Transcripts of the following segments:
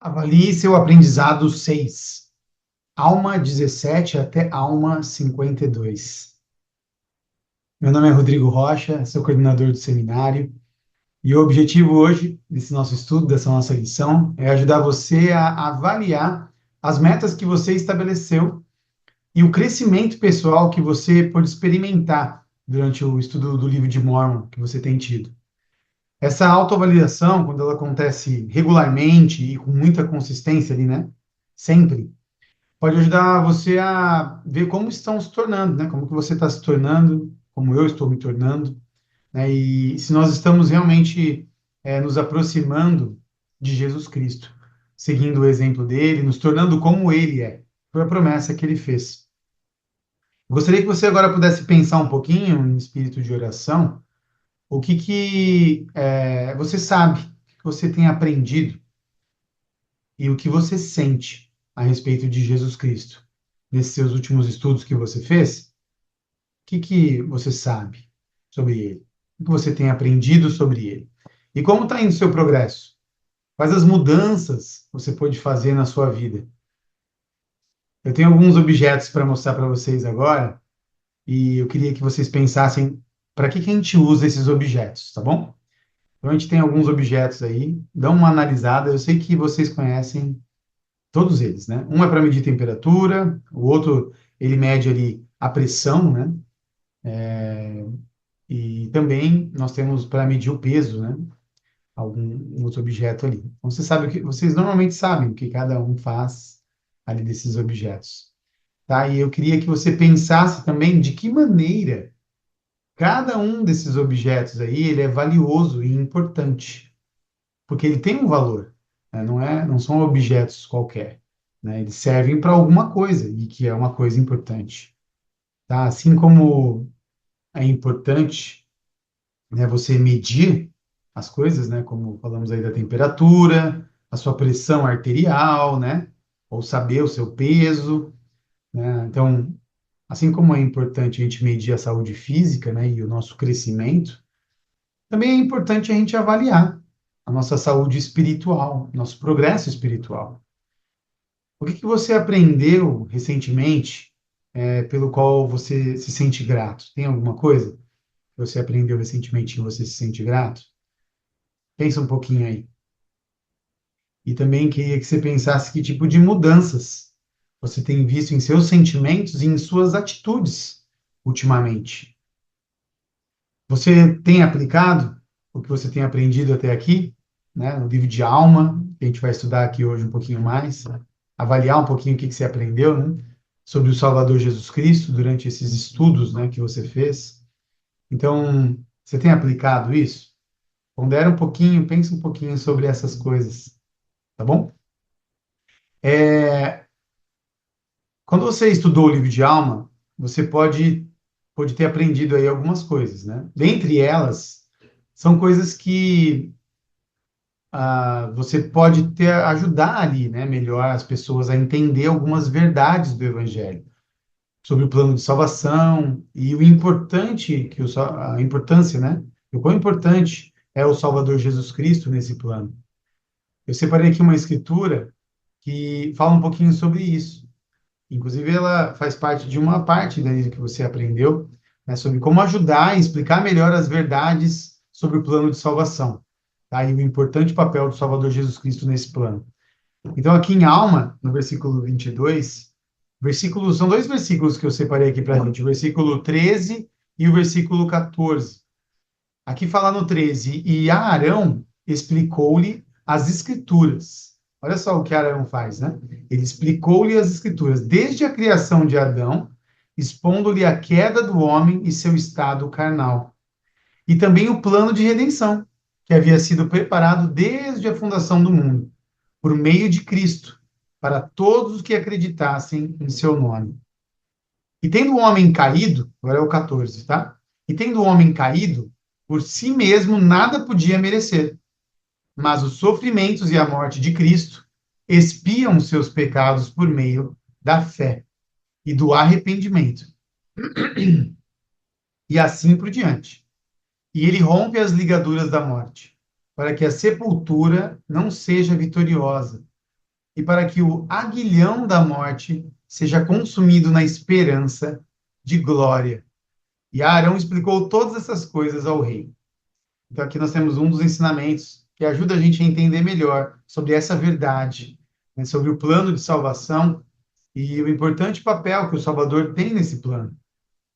Avalie seu aprendizado 6. Alma 17 até alma 52. Meu nome é Rodrigo Rocha, sou coordenador do seminário, e o objetivo hoje desse nosso estudo, dessa nossa lição, é ajudar você a avaliar as metas que você estabeleceu e o crescimento pessoal que você pode experimentar durante o estudo do livro de Mórmon que você tem tido. Essa autoavaliação, quando ela acontece regularmente e com muita consistência ali, né? Sempre pode ajudar você a ver como estão se tornando, né? Como que você está se tornando, como eu estou me tornando, né? E se nós estamos realmente nos aproximando de Jesus Cristo, seguindo o exemplo dele, nos tornando como ele é. Foi a promessa que ele fez. Gostaria que você agora pudesse pensar um pouquinho em espírito de oração, o que você sabe, o que você tem aprendido e o que você sente a respeito de Jesus Cristo. Nesses seus últimos estudos que você fez, que você sabe sobre ele? O que você tem aprendido sobre ele? E como está indo o seu progresso? Quais as mudanças você pode fazer na sua vida? Eu tenho alguns objetos para mostrar para vocês agora, e eu queria que vocês pensassem para que a gente usa esses objetos, tá bom? Então, a gente tem alguns objetos aí, dá uma analisada. Eu sei que vocês conhecem todos eles, né? Um é para medir temperatura, o outro ele mede ali a pressão, né? E também nós temos para medir o peso, né? Algum outro objeto ali. Então, você sabe o que, vocês normalmente sabem o que cada um faz ali desses objetos, tá? E eu queria que você pensasse também de que maneira cada um desses objetos aí ele é valioso e importante, porque ele tem um valor, né? Não são objetos qualquer, né? Eles servem para alguma coisa e que é uma coisa importante, tá? Assim como é importante, né, você medir as coisas, né, como falamos aí da temperatura, a sua pressão arterial, né, ou saber o seu peso, né? Então, assim como é importante a gente medir a saúde física, né, e o nosso crescimento, também é importante a gente avaliar a nossa saúde espiritual, nosso progresso espiritual. O que você aprendeu recentemente, pelo qual você se sente grato? Tem alguma coisa que você aprendeu recentemente que você se sente grato? Pensa um pouquinho aí. E também queria que você pensasse que tipo de mudanças você tem visto em seus sentimentos e em suas atitudes ultimamente. Você tem aplicado o que você tem aprendido até aqui, né, no livro de alma, que a gente vai estudar aqui hoje um pouquinho mais, avaliar um pouquinho o que você aprendeu, né, sobre o Salvador Jesus Cristo durante esses estudos, né, que você fez. Então, você tem aplicado isso? Pondera um pouquinho, pensa um pouquinho sobre essas coisas, tá bom? É, Quando você estudou o livro de alma, você pode ter aprendido aí algumas coisas, né? Dentre elas, são coisas que você pode ter ajudar ali, né? Melhor as pessoas a entender algumas verdades do Evangelho sobre o plano de salvação e o importante a importância, né? O quão importante é o Salvador Jesus Cristo nesse plano. Eu separei aqui uma escritura que fala um pouquinho sobre isso. Inclusive, ela faz parte de uma parte daí que você aprendeu, né, sobre como ajudar e explicar melhor as verdades sobre o plano de salvação, tá? E o importante papel do Salvador Jesus Cristo nesse plano. Então, aqui em Alma, no versículo 22, são dois versículos que eu separei aqui para a gente, o versículo 13 e o versículo 14. Aqui fala no 13, e Arão explicou-lhe as escrituras. Olha só o que Arão faz, né? Ele explicou-lhe as escrituras, desde a criação de Adão, expondo-lhe a queda do homem e seu estado carnal. E também o plano de redenção, que havia sido preparado desde a fundação do mundo, por meio de Cristo, para todos os que acreditassem em seu nome. E tendo o homem caído, agora é o 14, tá? E tendo o homem caído, por si mesmo nada podia merecer, mas os sofrimentos e a morte de Cristo expiam os seus pecados por meio da fé e do arrependimento, e assim por diante. E ele rompe as ligaduras da morte, para que a sepultura não seja vitoriosa, e para que o aguilhão da morte seja consumido na esperança de glória. E Arão explicou todas essas coisas ao rei. Então, aqui nós temos um dos ensinamentos que ajuda a gente a entender melhor sobre essa verdade, né, sobre o plano de salvação e o importante papel que o Salvador tem nesse plano.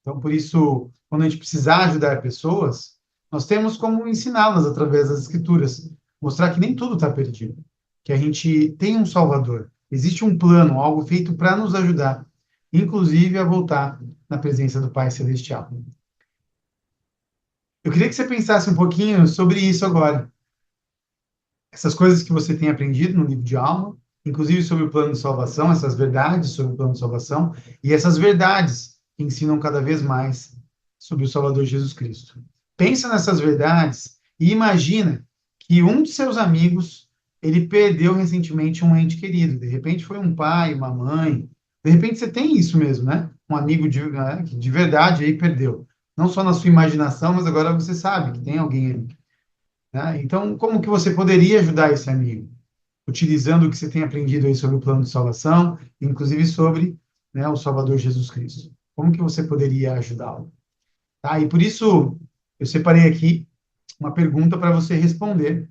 Então, por isso, quando a gente precisar ajudar pessoas, nós temos como ensiná-las através das Escrituras, mostrar que nem tudo está perdido, que a gente tem um Salvador, existe um plano, algo feito para nos ajudar, inclusive a voltar na presença do Pai Celestial. Eu queria que você pensasse um pouquinho sobre isso agora. Essas coisas que você tem aprendido no livro de Alma, inclusive sobre o plano de salvação, essas verdades sobre o plano de salvação, e essas verdades que ensinam cada vez mais sobre o Salvador Jesus Cristo. Pensa nessas verdades e imagina que um de seus amigos, ele perdeu recentemente um ente querido. De repente foi um pai, uma mãe. De repente você tem isso mesmo, né? Um amigo né, que de verdade aí perdeu. Não só na sua imaginação, mas agora você sabe que tem alguém ali, né? Então, como que você poderia ajudar esse amigo? Utilizando o que você tem aprendido aí sobre o plano de salvação, inclusive sobre, né, o Salvador Jesus Cristo. Como que você poderia ajudá-lo? Tá? E por isso, eu separei aqui uma pergunta para você responder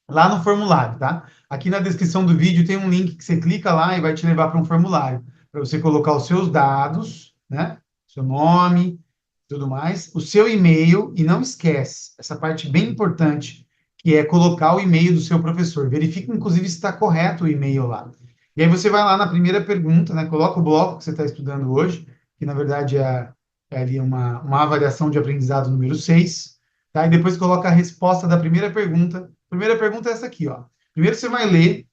lá no formulário, tá? Aqui na descrição do vídeo tem um link que você clica lá e vai te levar para um formulário, para você colocar os seus dados, né? Seu nome, tudo mais, o seu e-mail, e não esquece, essa parte bem importante, que é colocar o e-mail do seu professor. Verifique, inclusive, se está correto o e-mail lá. E aí você vai lá na primeira pergunta, né? Coloca o bloco que você está estudando hoje, que na verdade é ali uma avaliação de aprendizado número 6, tá? E depois coloca a resposta da primeira pergunta. A primeira pergunta é essa aqui, ó. Primeiro você vai ler,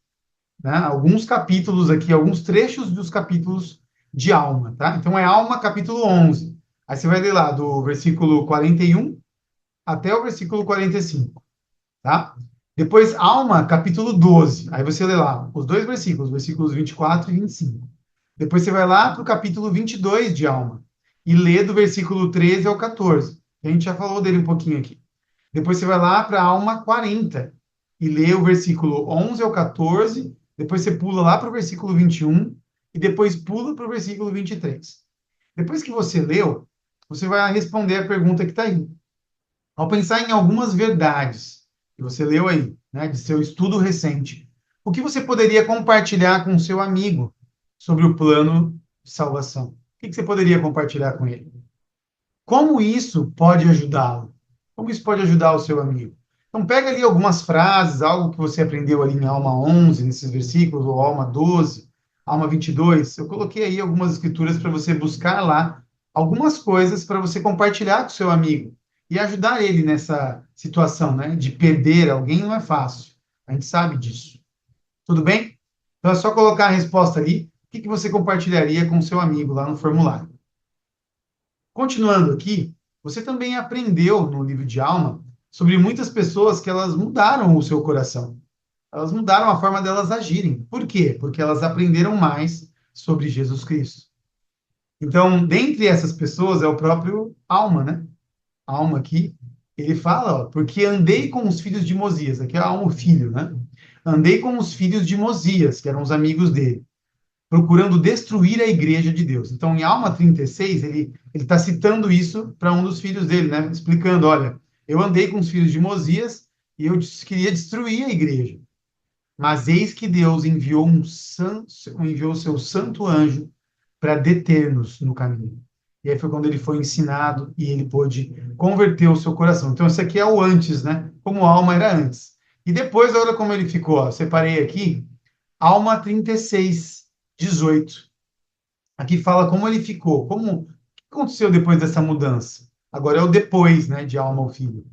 né, alguns capítulos aqui, alguns trechos dos capítulos de Alma, tá? Então é Alma, capítulo 11. Aí você vai ler lá do versículo 41 até o versículo 45, tá? Depois Alma, capítulo 12. Aí você lê lá os dois versículos, versículos 24 e 25. Depois você vai lá para o capítulo 22 de Alma e lê do versículo 13 ao 14. A gente já falou dele um pouquinho aqui. Depois você vai lá para Alma 40 e lê o versículo 11 ao 14. Depois você pula lá para o versículo 21 e depois pula para o versículo 23. Depois que você leu, você vai responder a pergunta que está aí. Ao pensar em algumas verdades que você leu aí, né, de seu estudo recente, o que você poderia compartilhar com seu amigo sobre o plano de salvação? O que você poderia compartilhar com ele? Como isso pode ajudá-lo? Como isso pode ajudar o seu amigo? Então, pega ali algumas frases, algo que você aprendeu ali em Alma 11, nesses versículos, ou Alma 12, Alma 22. Eu coloquei aí algumas escrituras para você buscar lá algumas coisas para você compartilhar com o seu amigo e ajudar ele nessa situação, né? De perder alguém não é fácil. A gente sabe disso. Tudo bem? Então, é só colocar a resposta ali. O que que você compartilharia com o seu amigo lá no formulário? Continuando aqui, você também aprendeu no livro de Alma sobre muitas pessoas que elas mudaram o seu coração. Elas mudaram a forma delas agirem. Por quê? Porque elas aprenderam mais sobre Jesus Cristo. Então, dentre essas pessoas é o próprio Alma, né? Alma aqui, ele fala, ó, porque andei com os filhos de Mosias, aqui é Alma, o filho, né? Andei com os filhos de Mosias, que eram os amigos dele, procurando destruir a igreja de Deus. Então, em Alma 36, ele está citando isso para um dos filhos dele, né? Explicando, olha, eu andei com os filhos de Mosias e eu queria destruir a igreja. Mas eis que Deus enviou seu santo anjo para deter-nos no caminho. E aí foi quando ele foi ensinado e ele pôde converter o seu coração. Então, isso aqui é o antes, né? Como a alma era antes. E depois, olha como ele ficou. Ó. Separei aqui, Alma 36, 18. Aqui fala como ele ficou, o que aconteceu depois dessa mudança. Agora é o depois, né, de alma ao filho.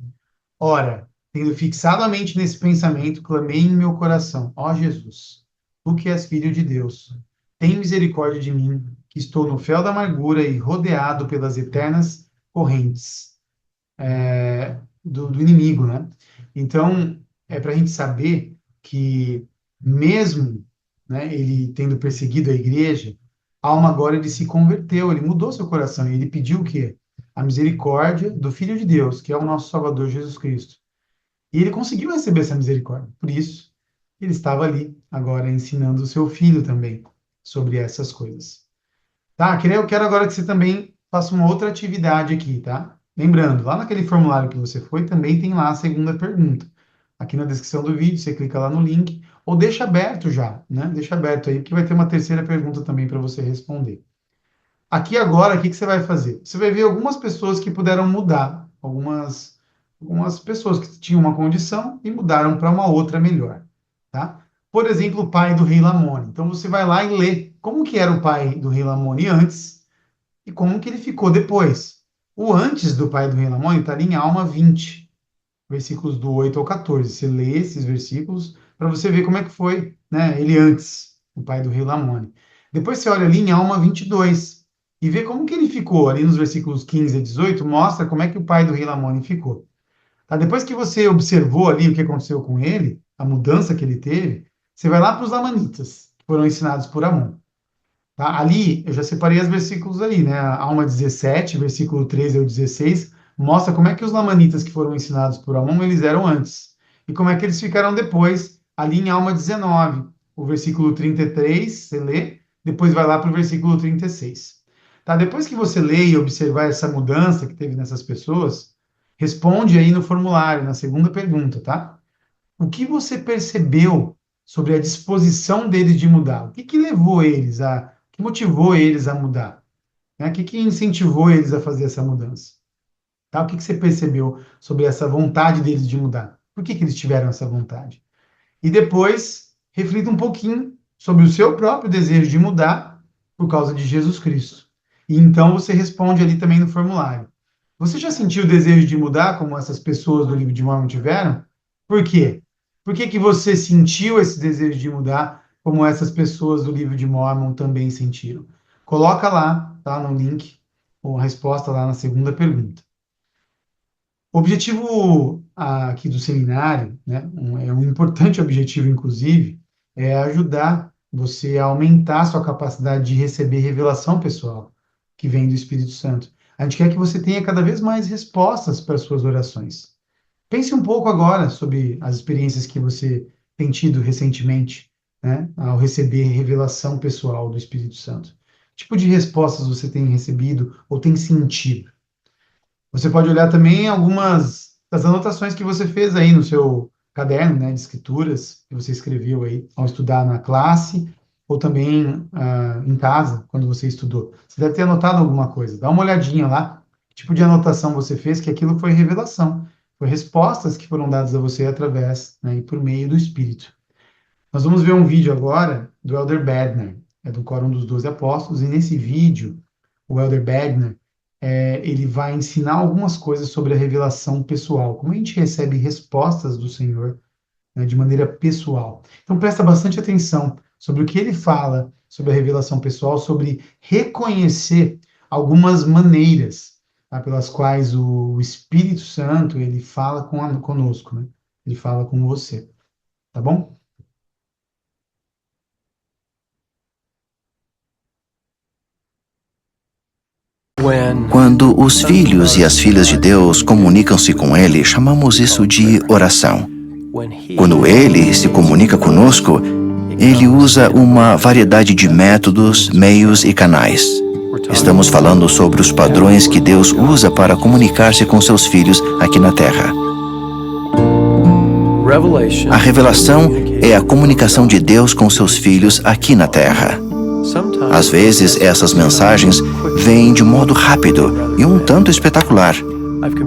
Ora, tendo fixado a mente nesse pensamento, clamei em meu coração: ó Jesus, tu que és filho de Deus, tem misericórdia de mim, que estou no fel da amargura e rodeado pelas eternas correntes do inimigo, né? Então, é para a gente saber que mesmo, né, ele tendo perseguido a igreja, Alma agora ele se converteu, ele mudou seu coração e ele pediu o quê? A misericórdia do Filho de Deus, que é o nosso Salvador Jesus Cristo. E ele conseguiu receber essa misericórdia. Por isso, Ele estava ali, agora, ensinando o seu filho também sobre essas coisas. Tá? Eu quero agora que você também faça uma outra atividade aqui, tá? Lembrando, lá naquele formulário que você foi, também tem lá a segunda pergunta. Aqui na descrição do vídeo, você clica lá no link, ou deixa aberto já, né? Deixa aberto aí, porque vai ter uma terceira pergunta também para você responder. Aqui agora, o que que você vai fazer? Você vai ver algumas pessoas que puderam mudar, algumas pessoas que tinham uma condição e mudaram para uma outra melhor, tá? Por exemplo, o pai do rei Lamone. Então você vai lá e lê como que era o pai do rei Lamone antes e como que ele ficou depois. O antes do pai do rei Lamone está ali em Alma 20, versículos do 8 ao 14. Você lê esses versículos para você ver como é que foi, né, ele antes, o pai do rei Lamone. Depois você olha ali em Alma 22 e vê como que ele ficou ali nos versículos 15 a 18, mostra como é que o pai do rei Lamone ficou. Tá? Depois que você observou ali o que aconteceu com ele, a mudança que ele teve, você vai lá para os Lamanitas, que foram ensinados por Amon. Tá? Ali, eu já separei os versículos aí, né? Alma 17, versículo 13 ao 16, mostra como é que os lamanitas que foram ensinados por Amon, eles eram antes. E como é que eles ficaram depois, ali em Alma 19, o versículo 33, você lê, depois vai lá para o versículo 36. Tá? Depois que você lê e observar essa mudança que teve nessas pessoas, responde aí no formulário, na segunda pergunta, tá? O que você percebeu sobre a disposição deles de mudar? O que que levou eles a, o que motivou eles a mudar? Né? O que que incentivou eles a fazer essa mudança? Tá? O que que você percebeu sobre essa vontade deles de mudar? Por que que eles tiveram essa vontade? E depois, reflita um pouquinho sobre o seu próprio desejo de mudar por causa de Jesus Cristo. E então você responde ali também no formulário. Você já sentiu o desejo de mudar, como essas pessoas do livro de Mormon tiveram? Por quê? Por que que você sentiu esse desejo de mudar, como essas pessoas do livro de Mormon também sentiram? Coloca lá, tá, no link, a resposta lá na segunda pergunta. O objetivo aqui do seminário, né, um importante objetivo, inclusive, é ajudar você a aumentar a sua capacidade de receber revelação pessoal que vem do Espírito Santo. A gente quer que você tenha cada vez mais respostas para as suas orações. Pense um pouco agora sobre as experiências que você tem tido recentemente, né, ao receber revelação pessoal do Espírito Santo. Que tipo de respostas você tem recebido ou tem sentido? Você pode olhar também algumas das anotações que você fez aí no seu caderno, né, de escrituras, que você escreveu aí ao estudar na classe, ou também em casa, quando você estudou. Você deve ter anotado alguma coisa. Dá uma olhadinha lá, que tipo de anotação você fez, que aquilo foi revelação. Foi respostas que foram dadas a você através, né, e por meio do Espírito. Nós vamos ver um vídeo agora do Elder Bednar, é do Quórum dos Doze Apóstolos, e nesse vídeo, o Elder Bednar, ele vai ensinar algumas coisas sobre a revelação pessoal, como a gente recebe respostas do Senhor, né, de maneira pessoal. Então presta bastante atenção sobre o que ele fala sobre a revelação pessoal, sobre reconhecer algumas maneiras, tá, pelas quais o Espírito Santo ele fala conosco, né? Ele fala com você, tá bom? Quando os filhos e as filhas de Deus comunicam-se com Ele, chamamos isso de oração. Quando Ele se comunica conosco, Ele usa uma variedade de métodos, meios e canais. Estamos falando sobre os padrões que Deus usa para comunicar-se com seus filhos aqui na Terra. A revelação é a comunicação de Deus com seus filhos aqui na Terra. Às vezes, essas mensagens vêm de modo rápido e um tanto espetacular.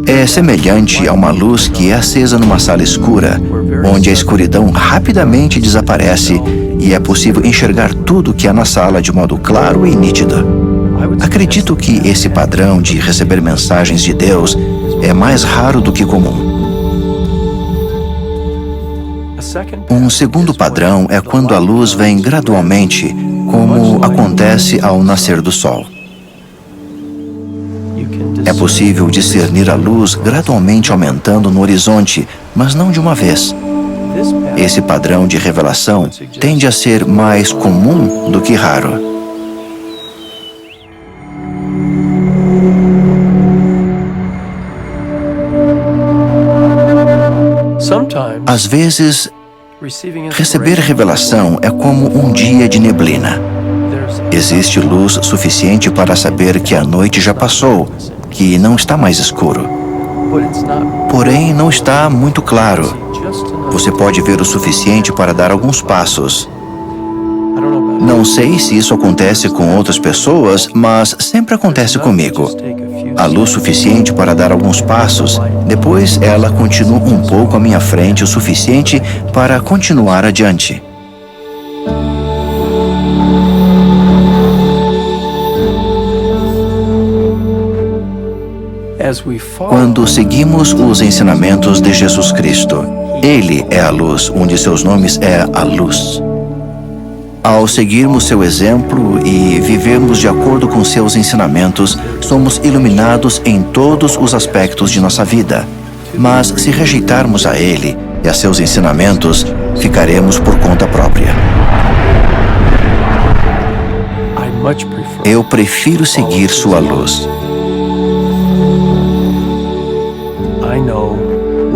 É semelhante a uma luz que é acesa numa sala escura, onde a escuridão rapidamente desaparece e é possível enxergar tudo que há na sala de modo claro e nítido. Acredito que esse padrão de receber mensagens de Deus é mais raro do que comum. Um segundo padrão é quando a luz vem gradualmente, como acontece ao nascer do sol. É possível discernir a luz gradualmente aumentando no horizonte, mas não de uma vez. Esse padrão de revelação tende a ser mais comum do que raro. Às vezes, Receber revelação é como um dia de neblina. Existe luz suficiente para saber que a noite já passou, que não está mais escuro. Porém, não está muito claro. Você pode ver o suficiente para dar alguns passos. Não sei se isso acontece com outras pessoas, mas sempre acontece comigo. A luz suficiente para dar alguns passos, depois ela continua um pouco à minha frente o suficiente para continuar adiante. Quando seguimos os ensinamentos de Jesus Cristo, Ele é a luz, um de seus nomes é a luz. Ao seguirmos seu exemplo e vivermos de acordo com seus ensinamentos, somos iluminados em todos os aspectos de nossa vida. Mas se rejeitarmos a Ele e a seus ensinamentos, ficaremos por conta própria. Eu prefiro seguir sua luz.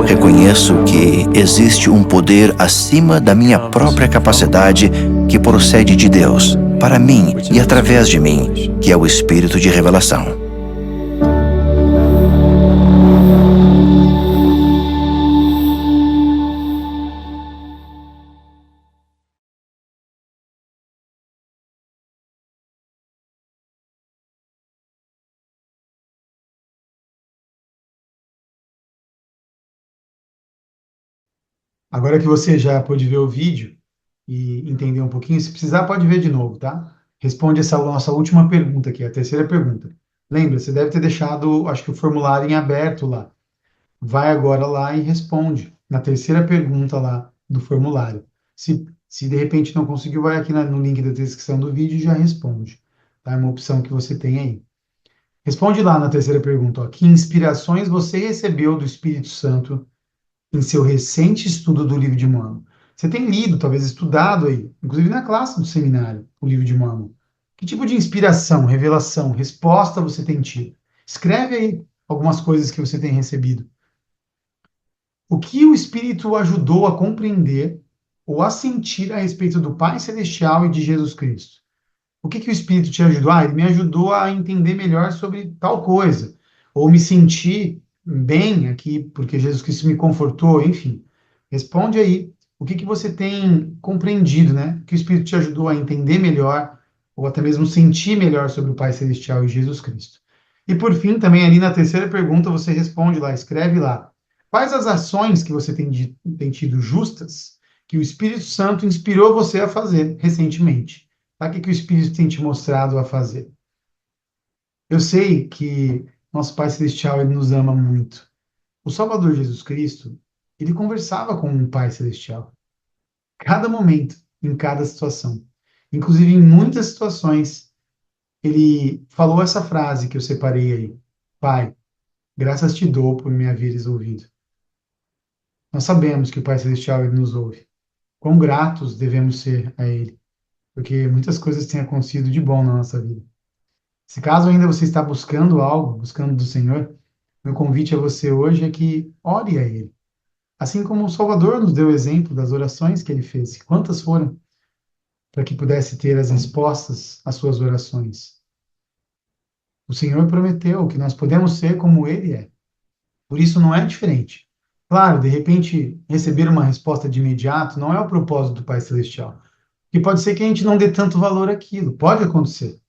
Reconheço que existe um poder acima da minha própria capacidade que procede de Deus, para mim e através de mim, que é o Espírito de revelação. Agora que você já pôde ver o vídeo e entender um pouquinho, se precisar, pode ver de novo, tá? Responde essa nossa última pergunta aqui, a terceira pergunta. Lembra, você deve ter deixado, acho que o formulário em aberto lá. Vai agora lá e responde na terceira pergunta lá do formulário. Se de repente não conseguiu, vai aqui no link da descrição do vídeo e já responde. Tá? É uma opção que você tem aí. Responde lá na terceira pergunta, ó, que inspirações você recebeu do Espírito Santo em seu recente estudo do livro de Mormon? Você tem lido, talvez estudado aí, inclusive na classe do seminário, o livro de Mormon. Que tipo de inspiração, revelação, resposta você tem tido? Escreve aí algumas coisas que você tem recebido. O que o Espírito ajudou a compreender ou a sentir a respeito do Pai Celestial e de Jesus Cristo? O que o Espírito te ajudou? Ele me ajudou a entender melhor sobre tal coisa, ou me sentir bem aqui, porque Jesus Cristo me confortou, enfim. Responde aí o que você tem compreendido, né? O que o Espírito te ajudou a entender melhor, ou até mesmo sentir melhor sobre o Pai Celestial e Jesus Cristo. E por fim, também ali na terceira pergunta, você responde lá, escreve lá. Quais as ações que você tem tido justas que o Espírito Santo inspirou você a fazer recentemente? Tá? O que o Espírito tem te mostrado a fazer? Eu sei que nosso Pai Celestial, ele nos ama muito. O Salvador Jesus Cristo, ele conversava com o Pai Celestial. Cada momento, em cada situação. Inclusive, em muitas situações, ele falou essa frase que eu separei aí. Pai, graças te dou por me haveres ouvido. Nós sabemos que o Pai Celestial, ele nos ouve. Quão gratos devemos ser a ele, porque muitas coisas têm acontecido de bom na nossa vida. Se caso ainda você está buscando algo, buscando do Senhor, meu convite a você hoje é que ore a Ele. Assim como o Salvador nos deu exemplo das orações que ele fez. Quantas foram? Para que pudesse ter as respostas às suas orações. O Senhor prometeu que nós podemos ser como Ele é. Por isso não é diferente. Claro, de repente, receber uma resposta de imediato não é o propósito do Pai Celestial. E pode ser que a gente não dê tanto valor àquilo. Pode acontecer.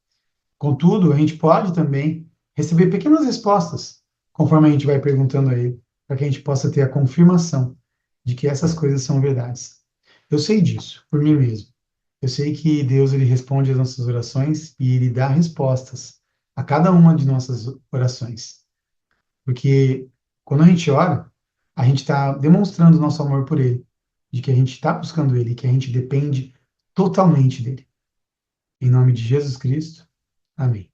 Contudo, a gente pode também receber pequenas respostas, conforme a gente vai perguntando a ele, para que a gente possa ter a confirmação de que essas coisas são verdades. Eu sei disso, por mim mesmo. Eu sei que Deus, ele responde às nossas orações e ele dá respostas a cada uma de nossas orações. Porque quando a gente ora, a gente está demonstrando nosso amor por ele, de que a gente está buscando ele, que a gente depende totalmente dele. Em nome de Jesus Cristo. Amém.